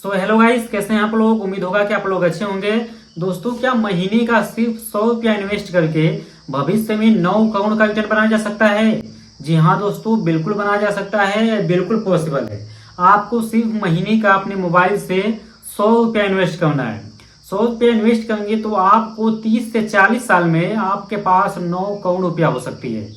So hello guys, कैसे हैं आप लोग। उम्मीद होगा कि आप लोग अच्छे होंगे। दोस्तों, क्या महीने का सिर्फ 100 रुपया इन्वेस्ट करके भविष्य में 9 करोड़ का रिटर्न बनाया जा सकता है। जी हाँ दोस्तों, बिल्कुल बनाया जा सकता है, बिल्कुल पॉसिबल है। आपको सिर्फ महीने का अपने मोबाइल से 100 रुपया इन्वेस्ट करना है। 100 रुपया इन्वेस्ट करेंगे तो आपको 30 से 40 साल में आपके पास 9 करोड़ रुपया हो सकती है।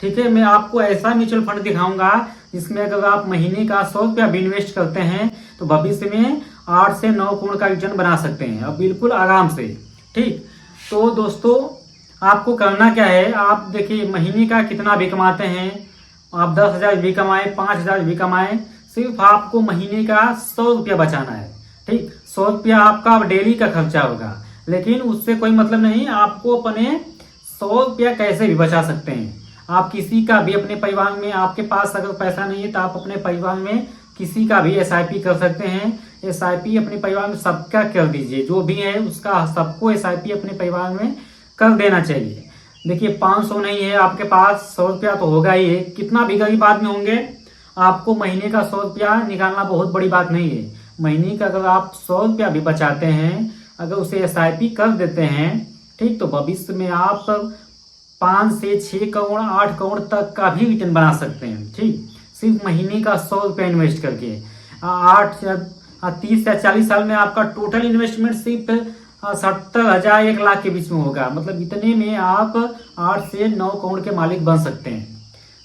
ठीक है, मैं आपको ऐसा म्यूचुअल फंड दिखाऊंगा जिसमें अगर आप महीने का 100 रुपया भी इन्वेस्ट करते हैं तो भविष्य में 8 से 9 करोड़ का रिटर्न बना सकते हैं, और बिल्कुल आराम से। ठीक, तो दोस्तों आपको करना क्या है, आप देखिए महीने का कितना भी कमाते हैं, आप 10,000 भी कमाए, 5,000 भी कमाए, सिर्फ आपको महीने का 100 रुपया बचाना है। ठीक, 100 रुपया आपका डेली का खर्चा होगा, लेकिन उससे कोई मतलब नहीं। आपको अपने 100 रुपया कैसे भी बचा सकते हैं। आप किसी का भी अपने परिवार में, आपके पास अगर पैसा नहीं है तो आप अपने परिवार में किसी का भी एसआईपी कर सकते हैं। एसआईपी अपने परिवार में सबका कर दीजिए, जो भी है उसका सबको एसआईपी अपने परिवार में कर देना चाहिए। देखिए 500 नहीं है आपके पास, 100 रुपया तो होगा ही है। कितना भी गरीब आदमी होंगे, आपको महीने का 100 रुपया निकालना बहुत बड़ी बात नहीं है। महीने का अगर आप 100 रुपया भी बचाते हैं, अगर उसे एसआईपी कर देते हैं, ठीक, तो भविष्य में आप 5 से 6 करोड़ 8 करोड़ तक का भी रिटर्न बना सकते हैं। ठीक, सिर्फ महीने का 100 रुपया इन्वेस्ट करके। 30 या 40 साल में आपका टोटल इन्वेस्टमेंट सिर्फ 70,000 1 लाख के बीच में होगा। मतलब इतने में आप 8 से 9 करोड़ के मालिक बन सकते हैं।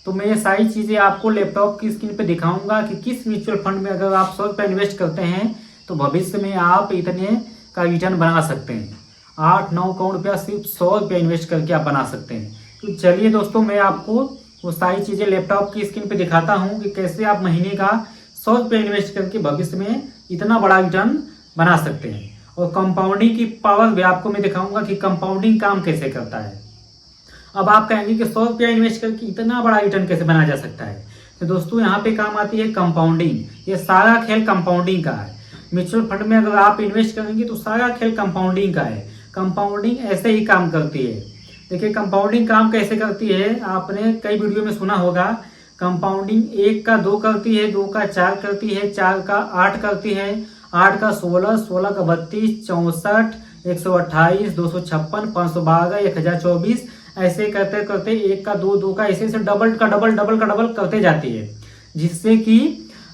तो मैं ये सारी चीज़ें आपको लैपटॉप की स्क्रीन पे दिखाऊंगा कि किस म्यूचुअल फंड में अगर आप 100 रुपया इन्वेस्ट करते हैं तो भविष्य में आप इतने का रिटर्न बना सकते हैं। 8-9 करोड़ रुपया सिर्फ 100 रुपया इन्वेस्ट करके आप बना सकते हैं। तो चलिए दोस्तों, मैं आपको वो सारी चीज़ें लैपटॉप की स्क्रीन पे दिखाता हूँ कि कैसे आप महीने का 100 रुपया इन्वेस्ट करके भविष्य में इतना बड़ा रिटर्न बना सकते हैं। और कंपाउंडिंग की पावर भी आपको मैं दिखाऊंगा कि कंपाउंडिंग काम कैसे करता है। अब आप कहेंगे कि 100 रुपया इन्वेस्ट करके इतना बड़ा रिटर्न कैसे बनाया जा सकता है। तो दोस्तों यहाँ पे काम आती है कंपाउंडिंग। ये सारा खेल कंपाउंडिंग का है। म्यूचुअल फंड में अगर आप इन्वेस्ट करेंगे तो सारा खेल कंपाउंडिंग का है। कंपाउंडिंग ऐसे ही काम करती है। देखिए कंपाउंडिंग काम कैसे करती है, आपने कई वीडियो में सुना होगा। कंपाउंडिंग 1 का 2 करती है, 2 का 4 करती है, 4 का 8 करती है, 8 का 16, 16 का 32, 64, 128, 256, 512, 1024, ऐसे करते करते 1 का 2, 2 का ऐसे डबल का डबल डबल का डबल करते जाती है। जिससे कि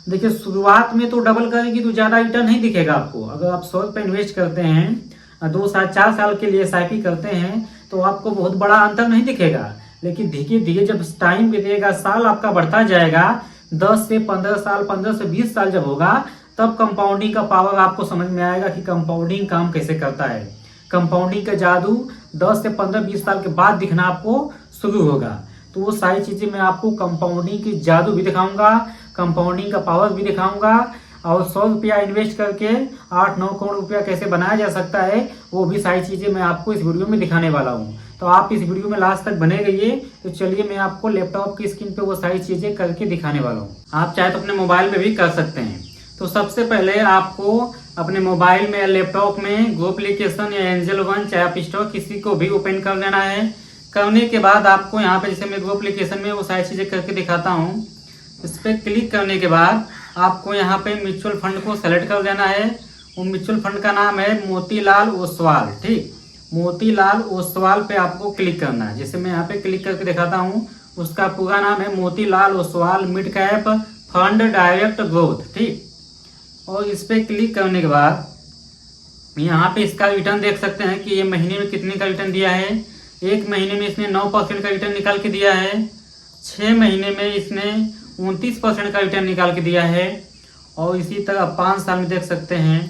देखिए शुरुआत में तो डबल करेगी तो ज्यादा रिटर्न नहीं दिखेगा आपको। अगर आप 100 रुपये इन्वेस्ट करते हैं, 2 साल 4 साल के लिए एसआईपी करते हैं तो आपको बहुत बड़ा अंतर नहीं दिखेगा। लेकिन धीरे धीरे जब टाइम बीतेगा, साल आपका बढ़ता जाएगा, 10 से 15 साल, 15 से 20 साल जब होगा, तब कंपाउंडिंग का पावर आपको समझ में आएगा कि कंपाउंडिंग काम कैसे करता है। कंपाउंडिंग का जादू 10 से 15-20 साल के बाद दिखना आपको शुरू होगा। तो वो सारी चीजें मैं आपको कंपाउंडिंग की जादू भी दिखाऊंगा, कंपाउंडिंग का पावर भी दिखाऊंगा, और 100 रुपया इन्वेस्ट करके 8-9 करोड़ रुपया कैसे बनाया जा सकता है, वो भी सारी चीजें मैं आपको इस वीडियो में दिखाने वाला हूँ। तो आप इस वीडियो में लास्ट तक बने रहिए। तो चलिए मैं आपको लैपटॉप की स्क्रीन पे वो सारी चीजें करके दिखाने वाला हूँ। आप चाहे तो अपने मोबाइल में भी कर सकते हैं। तो सबसे पहले आपको अपने मोबाइल में या लैपटॉप में गो एप्लीकेशन या एंजल वन चाहे आप स्टॉक किसी को भी ओपन कर लेना है। करने के बाद आपको यहाँ पे, जैसे मैं गो एप्लीकेशन में वो सारी चीजें करके दिखाता हूँ, इस पर क्लिक करने के बाद आपको यहाँ पे म्यूचुअल फंड को सेलेक्ट कर देना है। वो म्यूचुअल फंड का नाम है मोतीलाल ओसवाल। ठीक, मोतीलाल ओसवाल पे आपको क्लिक करना है। जैसे मैं यहाँ पे क्लिक करके दिखाता हूँ, उसका पूरा नाम है Motilal Oswal mid cap fund direct growth. ठीक, और इस पे क्लिक करने के बाद यहाँ पे इसका रिटर्न देख सकते हैं कि ये महीने में कितने का रिटर्न दिया है। 1 महीने में इसने 9% का रिटर्न निकाल के दिया है। 6 महीने में इसने 29% का रिटर्न निकाल के दिया है। और इसी तरह 5 साल में देख सकते हैं,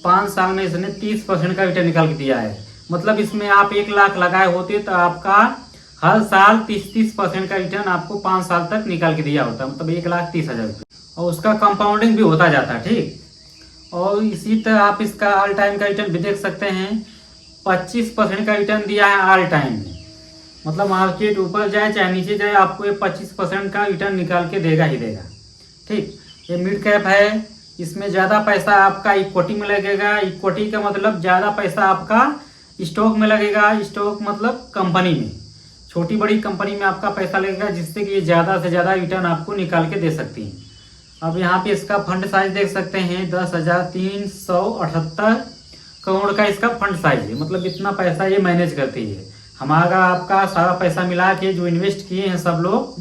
5 साल में इसने 30% का रिटर्न निकाल के दिया है। मतलब इसमें आप 1 लाख लगाए होते तो आपका हर साल 30% का रिटर्न आपको 5 साल तक निकाल के दिया होता, मतलब 1,30,000 रुपये। और उसका कंपाउंडिंग भी होता जाता। ठीक, और इसी तरह आप इसका ऑल टाइम का रिटर्न भी देख सकते हैं। 25% का रिटर्न दिया है ऑल टाइम में। मतलब मार्केट ऊपर जाए चाहे नीचे जाए, आपको ये 25% का रिटर्न निकाल के देगा ही देगा। ठीक, ये मिड कैप है, इसमें ज़्यादा पैसा आपका इक्विटी में लगेगा। इक्विटी का मतलब ज़्यादा पैसा आपका स्टॉक में लगेगा। स्टॉक मतलब कंपनी में, छोटी बड़ी कंपनी में आपका पैसा लगेगा, जिससे कि ये ज़्यादा से ज़्यादा रिटर्न आपको निकाल के दे सकती है। अब यहाँ पे इसका फंड साइज देख सकते हैं 10,378 करोड़ का इसका फंड साइज है। मतलब इतना पैसा ये मैनेज करती है। हमारा आपका सारा पैसा मिला के जो इन्वेस्ट किए हैं सब लोग,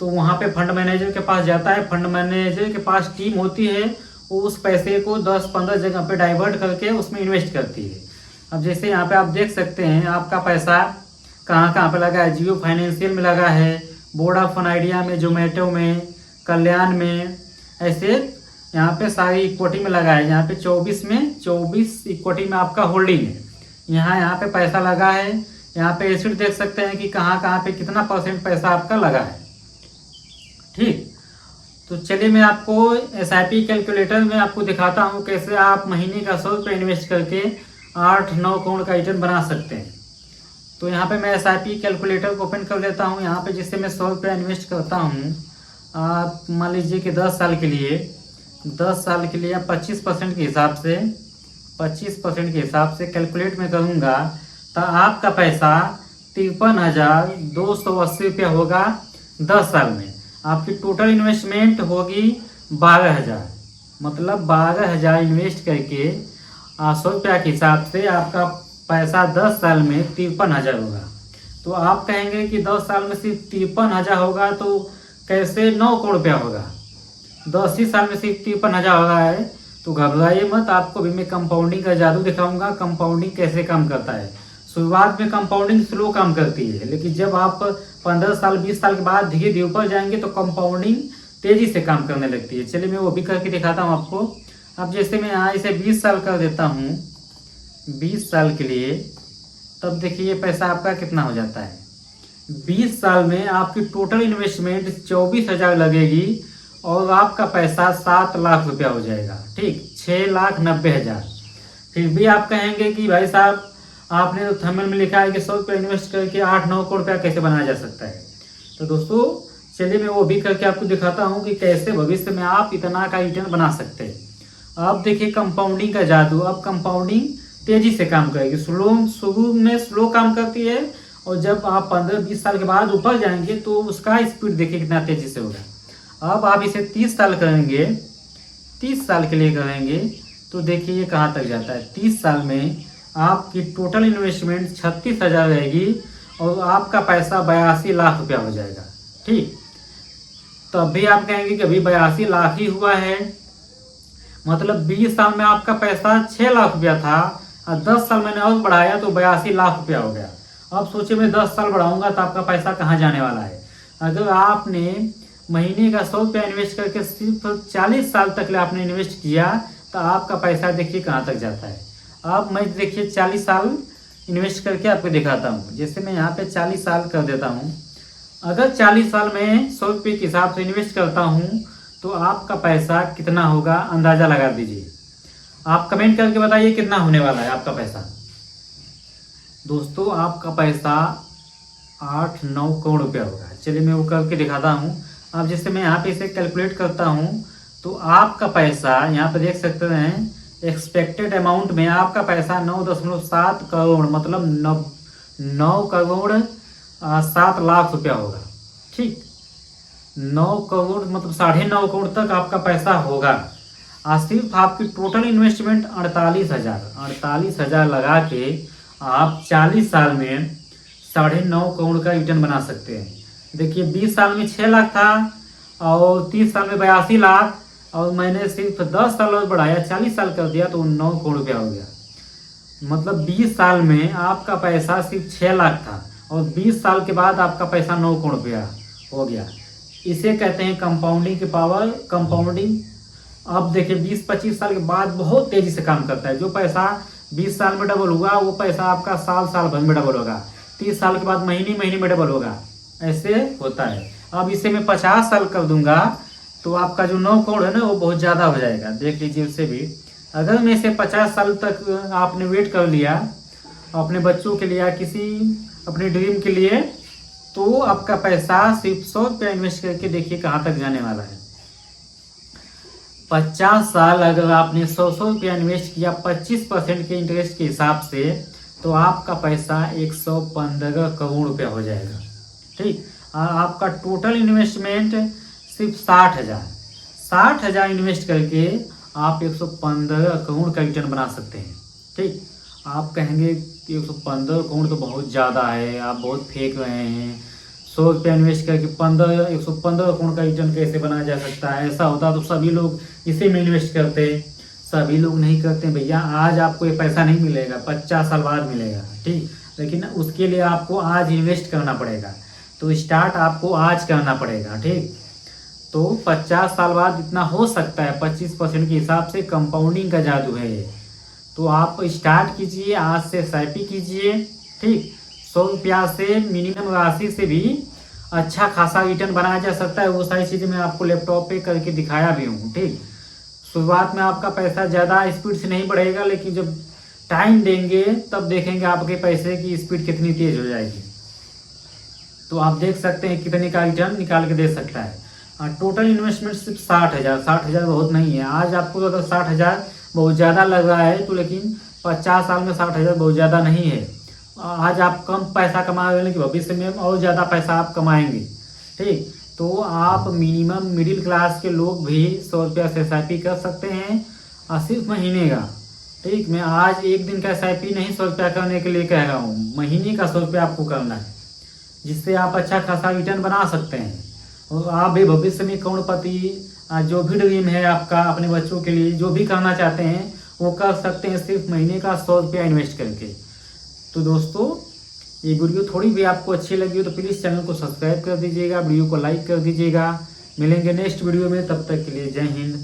तो वहाँ पे फंड मैनेजर के पास जाता है। फंड मैनेजर के पास टीम होती है, वो उस पैसे को 10-15 जगह पे डाइवर्ट करके उसमें इन्वेस्ट करती है। अब जैसे यहाँ पे आप देख सकते हैं आपका पैसा कहाँ कहाँ पे लगा है। जियो फाइनेंशियल में लगा है, वोडाफोन आइडिया में, जोमेटो में, कल्याण में, ऐसे यहाँ पे सारी इक्विटी में लगा है। यहाँ पे 24 इक्विटी में आपका होल्डिंग है। यहाँ पे पैसा लगा है। यहाँ पे एसिड देख सकते हैं कि कहाँ पे कितना % पैसा आपका लगा है। ठीक, तो चलिए मैं आपको SIP कैलकुलेटर में आपको दिखाता हूँ कैसे आप महीने का 100 रुपये इन्वेस्ट करके 8-9 करोड़ का रिटर्न बना सकते हैं। तो यहाँ पे मैं SIP कैलकुलेटर को ओपन कर लेता हूँ। यहाँ पे जिससे मैं 100 रुपये इन्वेस्ट करता हूँ, आप मान लीजिए कि 10 साल के लिए 25% के हिसाब से कैलकुलेट में करूँगा तो आपका पैसा 53,280 रुपया होगा 10 साल में। आपकी टोटल इन्वेस्टमेंट होगी 12,000। मतलब 12,000 इन्वेस्ट करके 100 रुपया के हिसाब से आपका पैसा 10 साल में 53,000 होगा। तो आप कहेंगे कि 10 साल में सिर्फ 53,000 होगा तो कैसे 9 करोड़ रुपया होगा। 10 ही साल में सिर्फ 53,000 हो रहा है तो घबराइए मत। आपको भी मैं कंपाउंडिंग का जादू दिखाऊंगा, कंपाउंडिंग कैसे काम करता है। शुरुआत में कंपाउंडिंग स्लो काम करती है, लेकिन जब आप 15 साल 20 साल के बाद धीरे धीरे ऊपर जाएंगे तो कंपाउंडिंग तेजी से काम करने लगती है। चलिए मैं वो भी करके दिखाता हूँ आपको। अब जैसे मैं यहाँ इसे 20 साल कर देता हूँ 20 साल के लिए, तब देखिए पैसा आपका कितना हो जाता है। 20 साल में आपकी टोटल इन्वेस्टमेंट 24,000 लगेगी और आपका पैसा 7 लाख रुपया हो जाएगा। ठीक, 6,90,000। फिर भी आप कहेंगे कि भाई साहब आपने तो थंबनेल में लिखा है कि 100 रुपये इन्वेस्ट करके 8-9 करोड़ रुपया कैसे बनाया जा सकता है। तो दोस्तों चलिए मैं वो भी करके आपको दिखाता हूँ कि कैसे भविष्य में आप इतना का रिटर्न बना सकते हैं। अब देखिए कंपाउंडिंग का जादू। अब कंपाउंडिंग तेजी से काम करेगी। शुरू में स्लो काम करती है और जब आप 15-20 साल के बाद ऊपर जाएंगे तो उसका स्पीड देखिए कितना तेजी से होगा। अब आप इसे 30 साल करेंगे, 30 साल के लिए करेंगे तो देखिए ये कहाँ तक जाता है। 30 साल में आपकी टोटल इन्वेस्टमेंट 36,000 रहेगी और आपका पैसा 82 लाख रुपया हो जाएगा। ठीक, तो अभी आप कहेंगे कि अभी 82 लाख ही हुआ है। मतलब 20 साल में आपका पैसा 6 लाख रुपया था और 10 साल मैंने और बढ़ाया तो 82 लाख रुपया हो गया। अब सोचिए मैं 10 साल बढ़ाऊंगा तो आपका पैसा कहाँ जाने वाला है। अगर आपने महीने का 100 रुपया इन्वेस्ट करके सिर्फ 40 साल तक आपने इन्वेस्ट किया तो आपका पैसा देखिए कहाँ तक जाता है। अब मैं देखिए 40 साल इन्वेस्ट करके आपको दिखाता हूँ। जैसे मैं यहाँ पे 40 साल कर देता हूँ। अगर 40 साल में 100 रुपये के हिसाब से इन्वेस्ट करता हूँ तो आपका पैसा कितना होगा अंदाज़ा लगा दीजिए। आप कमेंट करके बताइए कितना होने वाला है आपका पैसा। दोस्तों आपका पैसा 8-9 करोड़ रुपया होगा। चलिए मैं वो करके दिखाता हूँ। अब जैसे मैं यहाँ पे इसे कैलकुलेट करता हूँ तो आपका पैसा यहाँ पे देख सकते हैं एक्सपेक्टेड अमाउंट में आपका पैसा 9.7 करोड़ मतलब 9 करोड़ 7 लाख रुपया होगा। ठीक, 9 करोड़ मतलब 9.5 करोड़ तक आपका पैसा होगा। सिर्फ आपकी टोटल इन्वेस्टमेंट 48,000 लगा के आप 40 साल में 9.5 करोड़ का रिटर्न बना सकते हैं। देखिए 20 साल में 6 लाख था और 30 साल में 82 लाख और मैंने सिर्फ 10 साल और बढ़ाया 40 साल कर दिया तो 9 करोड़ रुपया हो गया। मतलब 20 साल में आपका पैसा सिर्फ 6 लाख था और 20 साल के बाद आपका पैसा 9 करोड़ रुपया हो गया। इसे कहते हैं कंपाउंडिंग की पावर, कंपाउंडिंग। अब देखिए 20-25 साल के बाद बहुत तेजी से काम करता है। जो पैसा 20 साल में डबल हुआ वो पैसा आपका साल भर में डबल होगा। 30 साल के बाद महीने में डबल होगा। ऐसे होता है। अब इसे मैं 50 साल कर दूंगा तो आपका जो 9 करोड़ है ना वो बहुत ज़्यादा हो जाएगा। देख लीजिए उससे भी। अगर मैं इसे 50 साल तक आपने वेट कर लिया अपने बच्चों के लिए या किसी अपने ड्रीम के लिए तो आपका पैसा सिर्फ 100 रुपया इन्वेस्ट करके देखिए कहाँ तक जाने वाला है। 50 साल अगर आपने 100 रुपया इन्वेस्ट किया 25% के इंटरेस्ट के हिसाब से तो आपका पैसा 115 करोड़ रुपया हो जाएगा। ठीक, आपका टोटल इन्वेस्टमेंट सिर्फ 60,000 60,000 इन्वेस्ट करके आप 115 करोड़ का रिटर्न बना सकते हैं। ठीक, आप कहेंगे कि 115 करोड़ तो बहुत ज़्यादा है, आप बहुत फेंक रहे हैं, 100 रुपया इन्वेस्ट करके 115 करोड़ का रिटर्न कैसे बनाया जा सकता है। ऐसा होता तो सभी लोग इसी में इन्वेस्ट करते। सभी लोग नहीं करते भैया। आज आपको ये पैसा नहीं मिलेगा, 50 साल बाद मिलेगा। ठीक, लेकिन उसके लिए आपको आज इन्वेस्ट करना पड़ेगा। तो स्टार्ट आपको आज करना पड़ेगा। ठीक, तो 50 साल बाद इतना हो सकता है। 25% के हिसाब से कंपाउंडिंग का जादू है ये। तो आप स्टार्ट कीजिए, आज से SIP कीजिए। ठीक, 100 रुपया से मिनिमम राशि से भी अच्छा खासा रिटर्न बनाया जा सकता है। वो सारी चीज़ें मैं आपको लैपटॉप पे करके दिखाया भी हूँ। ठीक, शुरुआत में आपका पैसा ज़्यादा स्पीड से नहीं बढ़ेगा, लेकिन जब टाइम देंगे तब देखेंगे आपके पैसे की स्पीड कितनी तेज़ हो जाएगी। तो आप देख सकते हैं कितने का रिटर्न निकाल के दे सकता है। टोटल इन्वेस्टमेंट सिर्फ 60,000 बहुत नहीं है। आज आपको अगर 60,000 बहुत ज़्यादा लग रहा है तो, लेकिन 50 साल में 60,000 बहुत ज़्यादा नहीं है। आज आप कम पैसा कमा रहे हैं, लेकिन भविष्य में और ज़्यादा पैसा आप कमाएंगे। ठीक, तो आप मिनिमम मिडिल क्लास के लोग भी 100 रुपया से SIP कर सकते हैं, और सिर्फ महीने का। ठीक, मैं आज एक दिन का SIP नहीं 100 रुपया करने के लिए कह रहा हूँ, महीने का 100 रुपया आपको करना है, जिससे आप अच्छा खासा रिटर्न बना सकते हैं। और आप भी भविष्य में करोड़पति, जो भी ड्रीम है आपका अपने बच्चों के लिए, जो भी करना चाहते हैं वो कर सकते हैं, सिर्फ महीने का 100 रुपया इन्वेस्ट करके। तो दोस्तों, ये वीडियो थोड़ी भी आपको अच्छी लगी हो तो प्लीज़ चैनल को सब्सक्राइब कर दीजिएगा, वीडियो को लाइक कर दीजिएगा। मिलेंगे नेक्स्ट वीडियो में, तब तक के लिए जय हिंद।